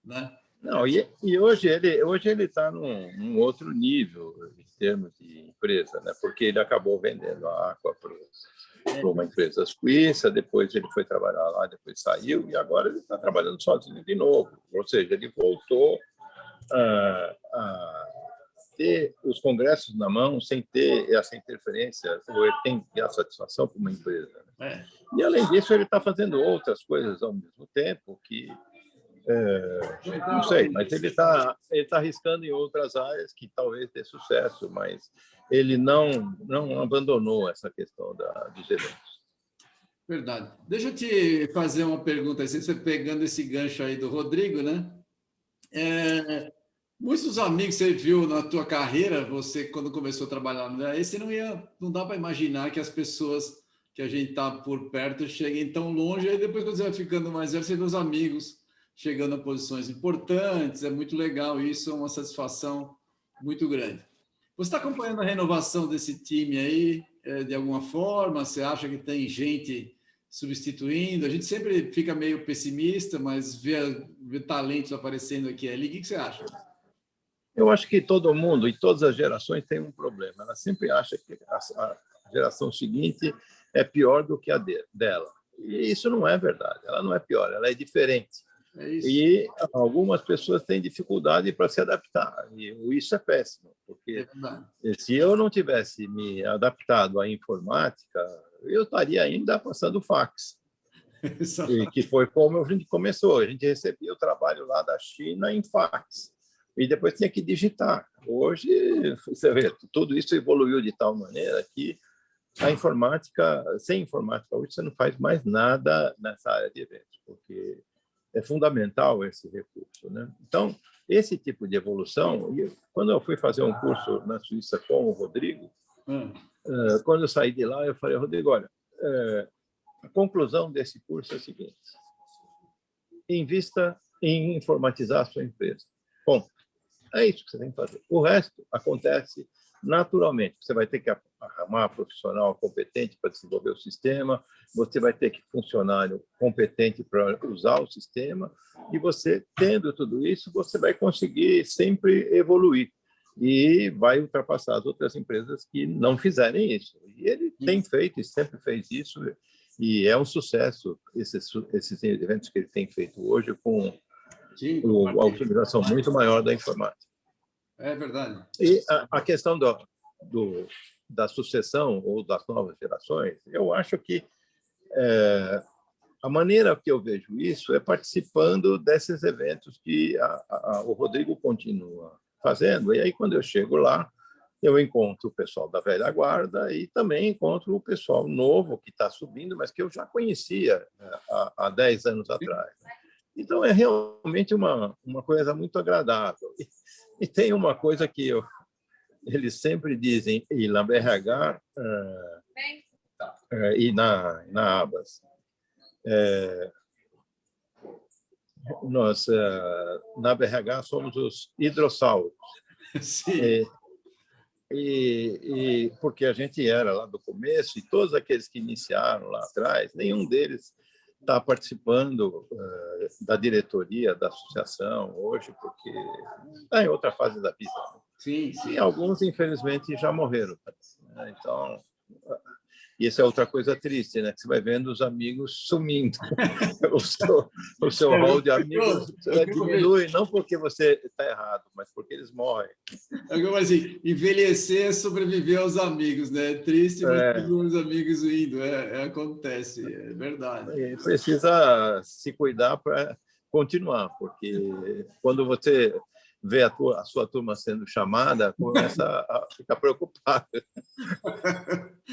né? Não, e hoje ele está num outro nível em termos de empresa, né? Porque ele acabou vendendo a Aqua para uma empresa suíça, depois ele foi trabalhar lá, depois saiu, e agora ele está trabalhando sozinho de novo. Ou seja, ele voltou a ter os congressos na mão sem ter essa interferência, ou ele tem que ter a satisfação para uma empresa. Né? E, além disso, ele está fazendo outras coisas ao mesmo tempo que não sei, mas ele tá arriscando em outras áreas que talvez dê sucesso, mas ele não abandonou essa questão dos eventos. Verdade. Deixa eu te fazer uma pergunta, você pegando esse gancho aí do Rodrigo, né? Muitos amigos que você viu na tua carreira, você quando começou a trabalhar, né? Esse não dá para imaginar que as pessoas que a gente está por perto cheguem tão longe, aí depois quando você vai ficando mais velho, você vê os amigos chegando a posições importantes, é muito legal isso, é uma satisfação muito grande. Você está acompanhando a renovação desse time aí, de alguma forma? Você acha que tem gente substituindo? A gente sempre fica meio pessimista, mas vê talentos aparecendo aqui e ali. O que você acha? Eu acho que todo mundo, e todas as gerações, têm um problema. Ela sempre acha que a geração seguinte é pior do que a dela. E isso não é verdade. Ela não é pior, ela é diferente. E algumas pessoas têm dificuldade para se adaptar. E isso é péssimo, porque se eu não tivesse me adaptado à informática, eu estaria ainda passando fax. E que foi como a gente começou. A gente recebia o trabalho lá da China em fax. E depois tinha que digitar. Hoje, você vê, tudo isso evoluiu de tal maneira que a informática, sem informática, hoje você não faz mais nada nessa área de eventos, porque é fundamental esse recurso, né? Então, esse tipo de evolução, quando eu fui fazer um curso na Suíça com o Rodrigo, quando eu saí de lá, eu falei, Rodrigo, olha, a conclusão desse curso é a seguinte: invista em informatizar a sua empresa. Bom, é isso que você tem que fazer. O resto acontece naturalmente. Você vai ter que arrumar profissional competente para desenvolver o sistema, você vai ter que funcionário competente para usar o sistema, e você, tendo tudo isso, você vai conseguir sempre evoluir e vai ultrapassar as outras empresas que não fizerem isso. E ele tem feito e sempre fez isso, e é um sucesso esses eventos que ele tem feito hoje com a utilização muito maior da informática. É verdade. E a questão da sucessão ou das novas gerações, eu acho que a maneira que eu vejo isso é participando desses eventos que o Rodrigo continua fazendo. E aí, quando eu chego lá, eu encontro o pessoal da velha guarda e também encontro o pessoal novo que está subindo, mas que eu já conhecia há 10 anos atrás. Então, é realmente uma coisa muito agradável. E tem uma coisa que eles sempre dizem, e na BRH e na ABAS, nós, na BRH, somos os hidrossauros. Sim. Porque a gente era lá do começo, e todos aqueles que iniciaram lá atrás, nenhum deles está participando da diretoria da associação hoje, porque está em outra fase da vida. Sim, sim. E alguns, infelizmente, já morreram. Então, E essa é outra coisa triste, né? Que você vai vendo os amigos sumindo. O seu hall de amigos diminui, não porque você está errado, mas porque eles morrem. Assim, envelhecer é sobreviver aos amigos, né? É triste, mas os amigos indo, acontece, é verdade. E precisa se cuidar para continuar, porque quando você vê a sua turma sendo chamada, começa a ficar preocupado.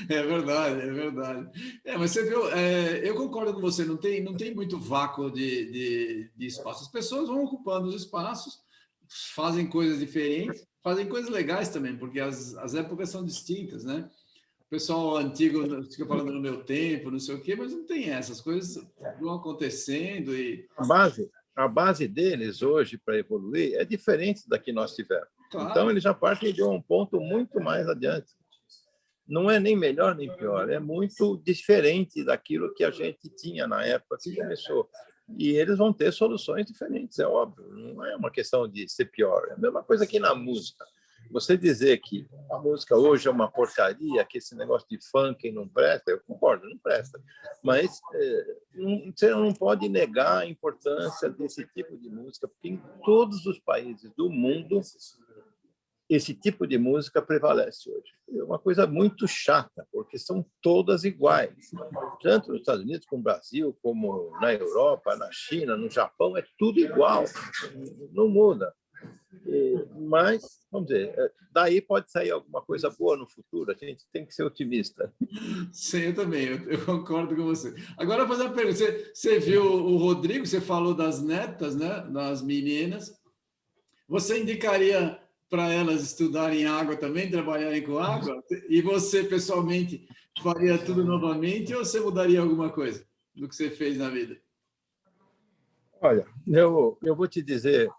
É verdade, é verdade. Mas você viu, eu concordo com você, não tem muito vácuo de espaço. As pessoas vão ocupando os espaços, fazem coisas diferentes, fazem coisas legais também, porque as épocas são distintas, né? O pessoal antigo fica falando no meu tempo, não sei o quê, mas não tem essas coisas vão acontecendo e... A base deles hoje para evoluir é diferente da que nós tivemos. Claro. Então, eles já partem de um ponto muito mais adiante. Não é nem melhor nem pior, é muito diferente daquilo que a gente tinha na época que começou. E eles vão ter soluções diferentes, é óbvio. Não é uma questão de ser pior. É a mesma coisa que na música. Você dizer que a música hoje é uma porcaria, que esse negócio de funk não presta, eu concordo, não presta. Mas você não pode negar a importância desse tipo de música, porque em todos os países do mundo esse tipo de música prevalece hoje. É uma coisa muito chata, porque são todas iguais. Tanto nos Estados Unidos, como no Brasil, como na Europa, na China, no Japão, é tudo igual. Não muda. Mas, vamos dizer, daí pode sair alguma coisa boa no futuro. A gente tem que ser otimista. Sim, eu também, eu concordo com você. Agora, vou fazer uma pergunta. Você viu o Rodrigo, você falou das netas, né? Das meninas. Você indicaria para elas estudarem água também, trabalharem com água? E você, pessoalmente, faria tudo novamente ou você mudaria alguma coisa do que você fez na vida? Olha, eu vou te dizer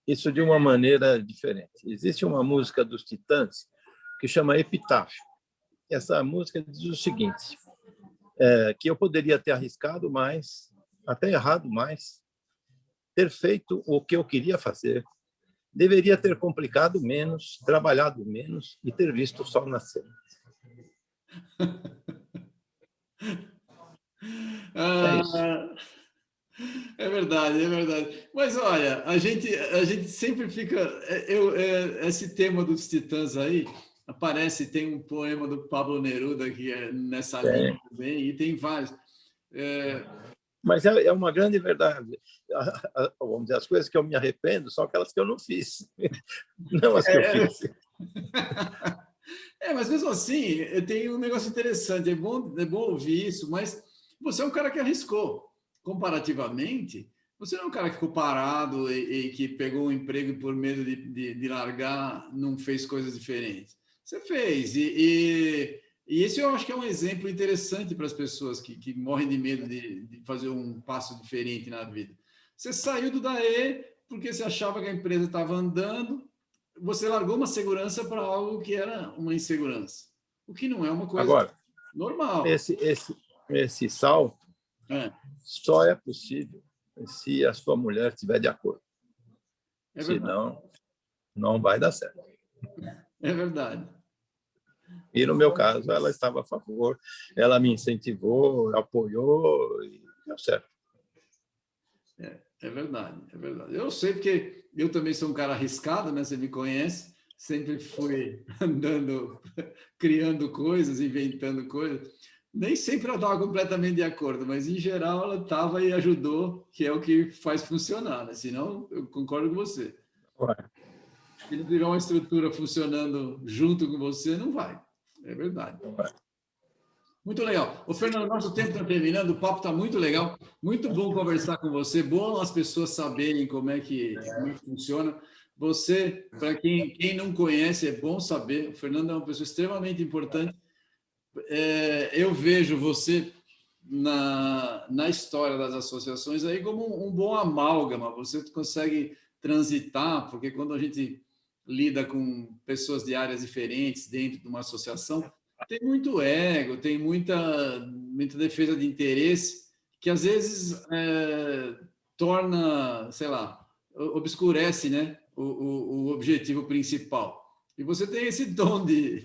isso de uma maneira diferente. Existe uma música dos Titãs que chama Epitáfio. Essa música diz o seguinte, que eu poderia ter arriscado mais, até errado mais, ter feito o que eu queria fazer, deveria ter complicado menos, trabalhado menos e ter visto o sol nascer. É isso. É verdade, é verdade. Mas olha, a gente sempre fica. Esse tema dos Titãs aí aparece, tem um poema do Pablo Neruda que é nessa linha também, e tem vários. Mas é uma grande verdade. Vamos dizer, as coisas que eu me arrependo são aquelas que eu não fiz, não as que eu fiz. Mas mesmo assim, tem um negócio interessante, é bom ouvir isso, mas você é um cara que arriscou. Comparativamente, você não é um cara que ficou parado e que pegou um emprego e por medo de largar, não fez coisas diferentes. Você fez, e esse eu acho que é um exemplo interessante para as pessoas que morrem de medo de fazer um passo diferente na vida. Você saiu do DAE porque você achava que a empresa estava andando, você largou uma segurança para algo que era uma insegurança, o que não é uma coisa Agora, normal. Esse salto só é possível se a sua mulher estiver de acordo. Senão, não vai dar certo. É verdade. E, no meu caso, ela estava a favor, ela me incentivou, apoiou e deu certo. É verdade, é verdade. Eu sei porque eu também sou um cara arriscado, né? Você me conhece, sempre fui andando, criando coisas, inventando coisas. Nem sempre ela estava completamente de acordo, mas em geral ela estava e ajudou, que é o que faz funcionar, né? Senão, eu concordo com você. Se não tiver uma estrutura funcionando junto com você, não vai. É verdade. Muito legal. Ô, Fernando, nosso tempo está terminando, o papo está muito legal. Muito bom conversar com você. Bom as pessoas saberem como é que funciona. Você, para quem não conhece, é bom saber. O Fernando é uma pessoa extremamente importante. Eu vejo você na história das associações aí como um bom amálgama. Você consegue transitar, porque quando a gente lida com pessoas de áreas diferentes dentro de uma associação, tem muito ego, tem muita defesa de interesse que às vezes torna, sei lá, obscurece, né, o objetivo principal. E você tem esse dom de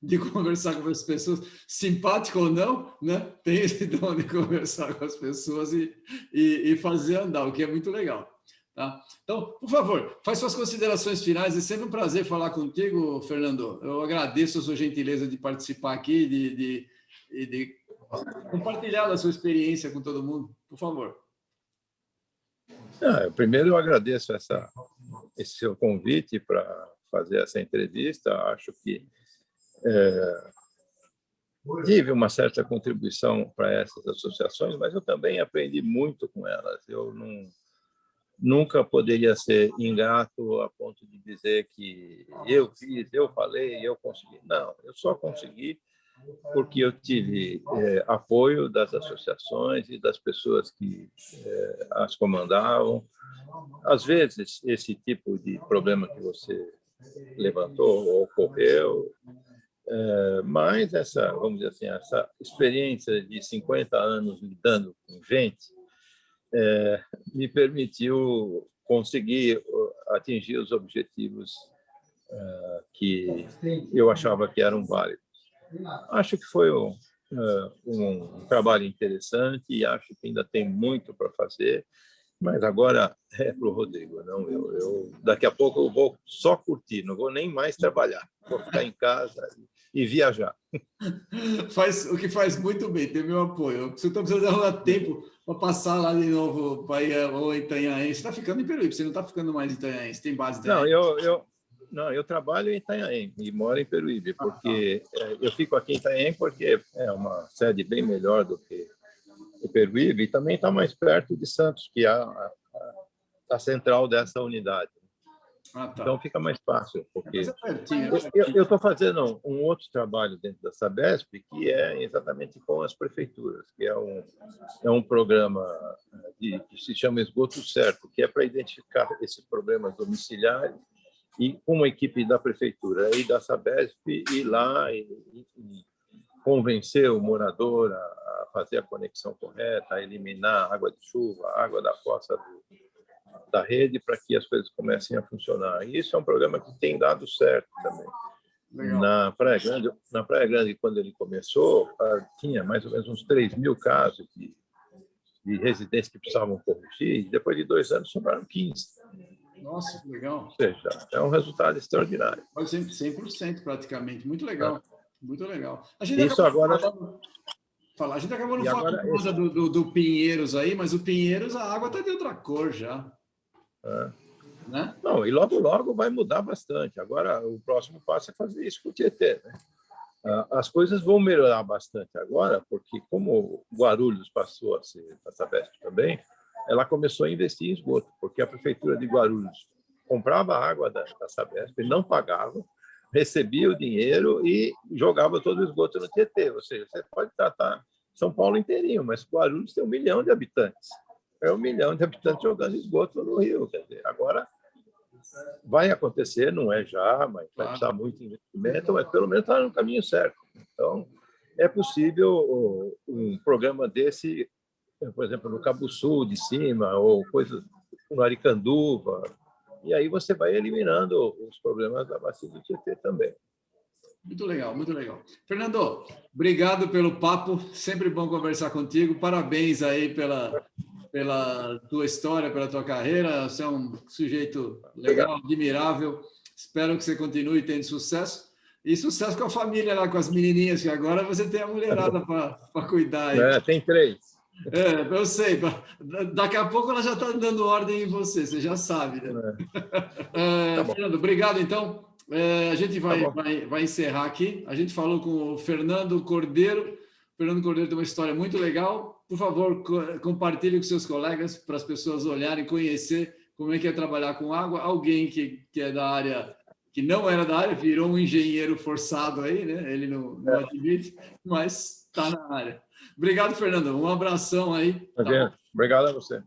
de conversar com as pessoas, simpático ou não, né? Tem esse dom de conversar com as pessoas e fazer andar, o que é muito legal. Tá? Então, por favor, faz suas considerações finais. É sempre um prazer falar contigo, Fernando. Eu agradeço a sua gentileza de participar aqui, de compartilhar a sua experiência com todo mundo. Por favor. Primeiro, eu agradeço esse seu convite para fazer essa entrevista. Acho que tive uma certa contribuição para essas associações, mas eu também aprendi muito com elas. Eu nunca poderia ser ingrato a ponto de dizer que eu fiz, eu falei, eu consegui. Não, eu só consegui porque eu tive apoio das associações e das pessoas que as comandavam. Às vezes, esse tipo de problema que você levantou ocorreu, mas vamos dizer assim, essa experiência de 50 anos lidando com gente me permitiu conseguir atingir os objetivos que eu achava que eram válidos. Acho que foi um trabalho interessante e acho que ainda tem muito para fazer, mas agora é para o Rodrigo. Não, daqui a pouco eu vou só curtir, não vou nem mais trabalhar, vou ficar em casa e viajar. O que faz muito bem, tem meu apoio. Se eu estou precisando arrumar tempo para passar lá de novo para ir ou em Itanhaém, você está ficando em Peruíbe, você não está ficando mais em Itanhaém, você tem base em Itanhaém? Não, eu trabalho em Itanhaém e moro em Peruíbe, porque eu fico aqui em Itanhaém porque é uma sede bem melhor do que o Peruíbe e também está mais perto de Santos, que é a central dessa unidade. Tá. Então fica mais fácil, porque eu estou fazendo um outro trabalho dentro da Sabesp, que é exatamente com as prefeituras, que é um programa que se chama Esgoto Certo, que é para identificar esses problemas domiciliares e uma equipe da prefeitura e da Sabesp ir lá e convencer o morador a fazer a conexão correta, a eliminar a água de chuva, a água da fossa da rede, para que as coisas comecem a funcionar. E isso é um programa que tem dado certo também. Legal. Na Praia Grande, quando ele começou, tinha mais ou menos uns 3.000 casos de residentes que precisavam corrigir, e depois de 2 anos sobraram 15. Nossa, que legal. Ou seja, é um resultado extraordinário. 100% praticamente. Muito legal. Muito legal. A gente isso agora... A gente acabou não falando do Pinheiros aí, mas o Pinheiros, a água está de outra cor já. Né? Não, e logo vai mudar bastante. Agora, o próximo passo é fazer isso com o Tietê, né? As coisas vão melhorar bastante agora, porque como Guarulhos passou a ser a Sabesp também, ela começou a investir em esgoto, porque a prefeitura de Guarulhos comprava a água da Sabesp, não pagava, recebia o dinheiro e jogava todo o esgoto no Tietê. Ou seja, você pode tratar São Paulo inteirinho, mas Guarulhos tem 1 milhão de habitantes. É 1 milhão de habitantes jogando esgoto no rio. Quer dizer, agora vai acontecer, não é já, mas vai precisar muito investimento, mas pelo menos está no caminho certo. Então, é possível um programa desse, por exemplo, no Cabo Sul de cima, ou coisas no Aricanduva, e aí você vai eliminando os problemas da bacia do Tietê também. Muito legal, muito legal. Fernando, obrigado pelo papo, sempre bom conversar contigo, parabéns aí pela tua história, pela tua carreira, você é um sujeito legal, admirável, espero que você continue tendo sucesso, e sucesso com a família lá, com as menininhas, que agora você tem a mulherada para cuidar aí. Tem 3. Eu sei, daqui a pouco ela já está dando ordem em você já sabe, né? Tá bom. Fernando, obrigado, então. A gente vai encerrar aqui. A gente falou com o Fernando Cordeiro. O Fernando Cordeiro tem uma história muito legal. Por favor, compartilhe com seus colegas para as pessoas olharem, conhecer como é que é trabalhar com água. Alguém que é da área, que não era da área, virou um engenheiro forçado aí, né? Ele não admite, mas está na área. Obrigado, Fernando. Um abração aí. Tá. Obrigado a você.